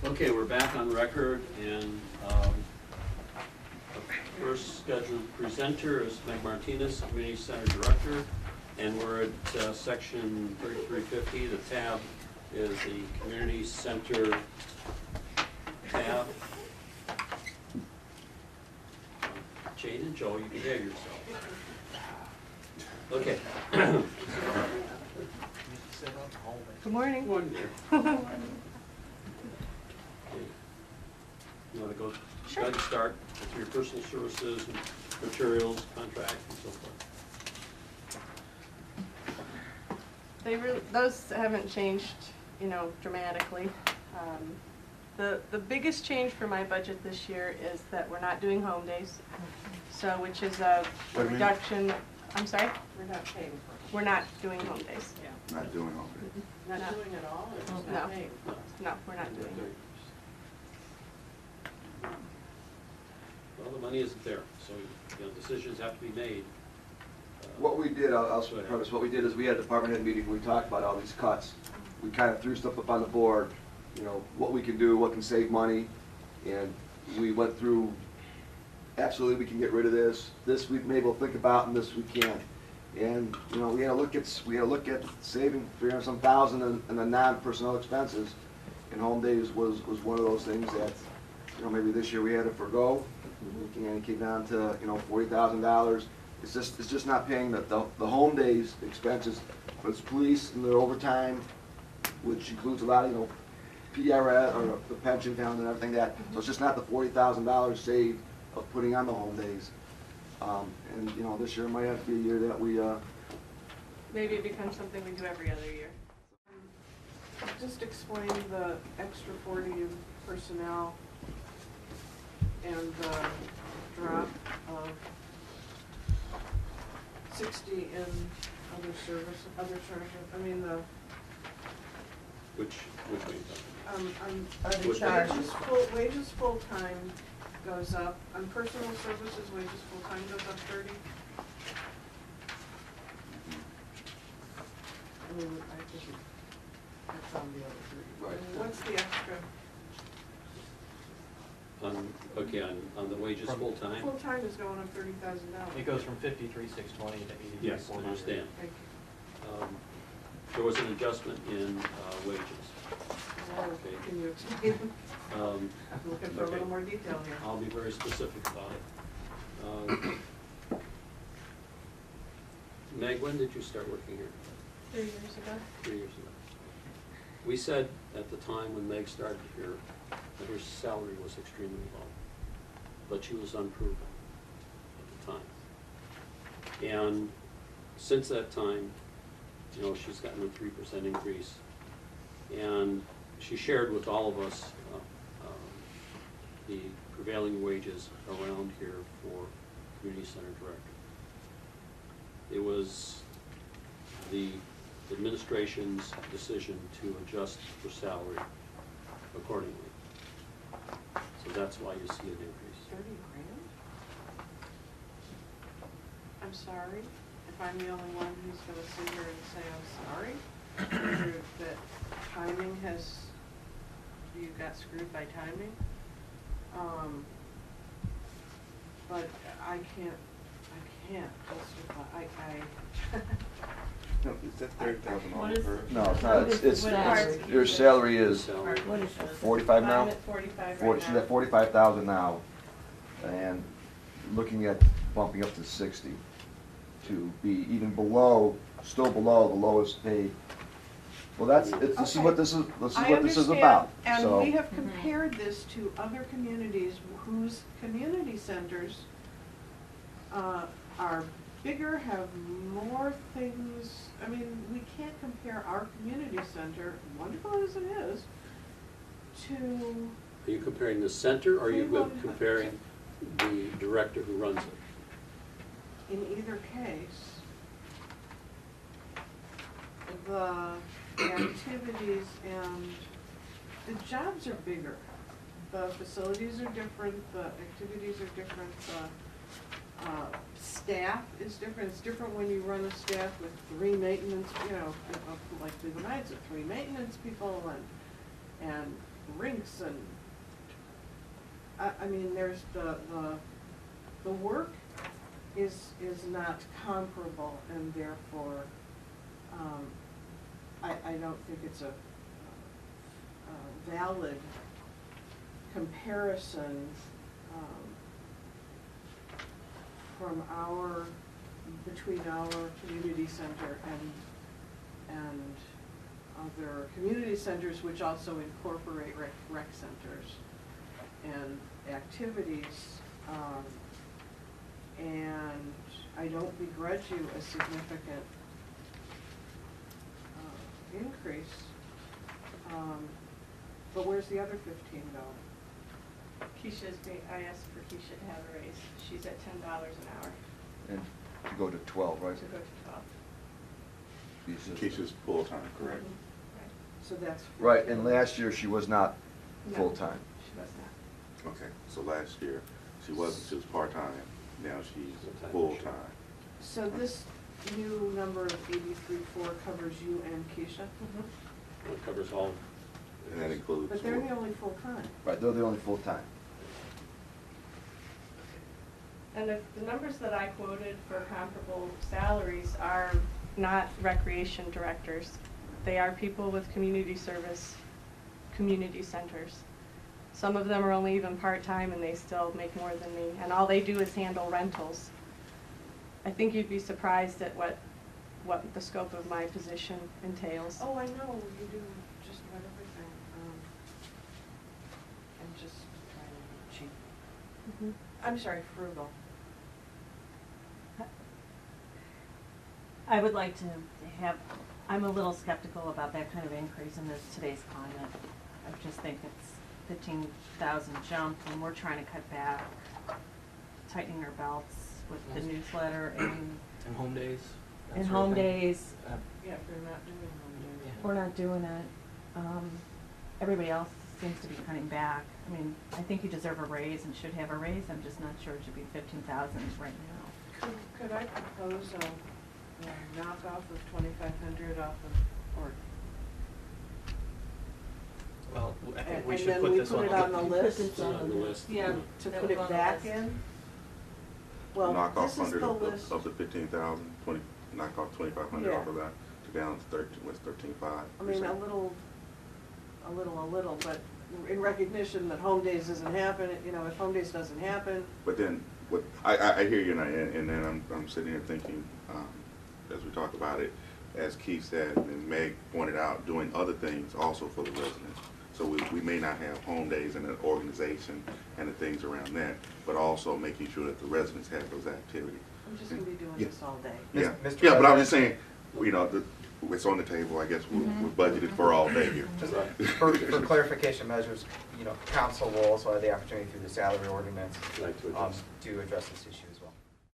Okay, we're back on record, and the first scheduled presenter is Meg Martinez, Community Center Director, and we're at section 3350. The tab is the Community Center tab. Jane and Joe, you can have yourself. Okay. Good morning. Good morning there. You want to go, Sure. go ahead and start with your personal services, and materials, contracts, and so forth. Those haven't changed, dramatically. The biggest change for my budget this year is that we're not doing home days, so which is a reduction. I'm sorry? We're not paying for it. We're not doing home days. Yeah. Not doing all that. Not No. doing it all, or just No. not paying? No, we're not doing it. Well, the money isn't there, so, decisions have to be made. What we did, I'll Go ahead. preface, what we did is we had a department head meeting, we talked about all these cuts. We kind of threw stuff up on the board, what we can do, what can save money, and we went through, absolutely we can get rid of this we've been able to think about, and this we can't. And, we had to look at saving 300-some thousand in the non-personnel expenses, and home days was one of those things that, maybe this year we had to forgo, and it came down to, $40,000. It's just not paying the home days expenses, but it's police and their overtime, which includes a lot of, PRS or the pension fund and everything that, so it's just not the $40,000 saved of putting on the home days. And, this year might have to be a year that we, Maybe it becomes something we do every other year. Just explain the extra 40 in personnel and the drop of 60 in other service, other charges, Which way you talking? other Which charges, wages full-time goes up, on personal services, wages full-time goes up 30. I think that's on the other three. Right. What's the extra? Okay, on the wages full-time? Full-time is going up $30,000. It goes from 53,620 to 83,400. Yes, I understand. Thank There was an adjustment in wages. you. Okay. Can you explain? Um, I'm looking for a Okay. little more detail here. I'll be very specific about it. Meg, when did you start working here? 3 years ago. 3 years ago. We said at the time when Meg started here that her salary was extremely low, but she was unproven at the time. And since that time, she's gotten a 3% increase. And she shared with all of us the prevailing wages around here for community center director. It was the administration's decision to adjust her salary accordingly. So that's why you see an increase. 30 grand? I'm sorry, if I'm the only one who's gonna sit here and say I'm sorry, or that timing you got screwed by timing. But I can't justify, No, is that 30,000 What is- No, it's not, it's, What- your salary is Salary. What is this? 45 now? I'm at 45 40, right she's now. at 45,000 now, and looking at bumping up to 60 to be even below, still below the lowest paid. Well, this is what this is about. And So, we have compared this to other communities whose community centers are bigger, have more things. We can't compare our community center, wonderful as it is, to, Are you comparing the center, or are you Cleveland. comparing the director who runs it? in either case, the activities and the jobs are bigger. The facilities are different, the activities are different, the staff is different. It's different when you run a staff with 3 maintenance, like Cleveland Heights, 3 maintenance people and rinks and, I mean, there's the work is not comparable, and therefore, I don't think it's a valid comparison between our community center and other community centers which also incorporate rec centers and activities. And I don't begrudge you a significant increase. But where's the other $15? I asked for Keisha to have a raise. She's at $10 an hour And to go to 12, right? to go to 12. Keisha's full-time, correct? Right. So that's. Right, and last year she was not No, full-time. She was not. Okay, so last year, she was part-time, now she's Full-time. full-time. So this new number of 83.4 covers you and Keisha? It covers all. And that includes. But they're the only full-time. Right, they're the only full-time. And the numbers that I quoted for comparable salaries are not recreation directors. They are people with community service, community centers. Some of them are only even part-time and they still make more than me, and all they do is handle rentals. I think you'd be surprised at what the scope of my position entails. Oh, I know, you do just about everything. I'm just trying to be cheap. Mhm. I'm sorry, frugal. I would like to have, I'm a little skeptical about that kind of increase in today's climate. I just think it's 15,000 jump, and we're trying to cut back, tightening our belts with the newsletter and And home days? that and sort of home thing? days. Yeah, if they're not doing home days. We're not doing it. Everybody else seems to be cutting back. I mean, I think you deserve a raise and should have a raise. I'm just not sure it should be 15,000 right now. Could I propose a knockoff of 2,500 off of, or, Well, I think and we should then put we this put on. it on the Put list? this It's on the list. Yeah. To that put was it on the back list. in? Well, Knock this off is hundred the of list. the 15,000, knock off 2,500 Yeah. off of that, to down to 13,500. I mean, a little, but in recognition that home days doesn't happen, if home days doesn't happen, But then, I hear you, and then I'm sitting here thinking, as we talk about it, as Keith said, and Meg pointed out, doing other things also for the residents. So we may not have home days and an organization and the things around that, but also making sure that the residents have those activities. I'm just gonna be doing Yeah. this all day. Yeah, Mr. yeah, but I'm just President. saying, it's on the table, I guess we're budgeted for all day here. Just for clarification measures, council will also have the opportunity through the salary ordinance Like to address. to address this issue as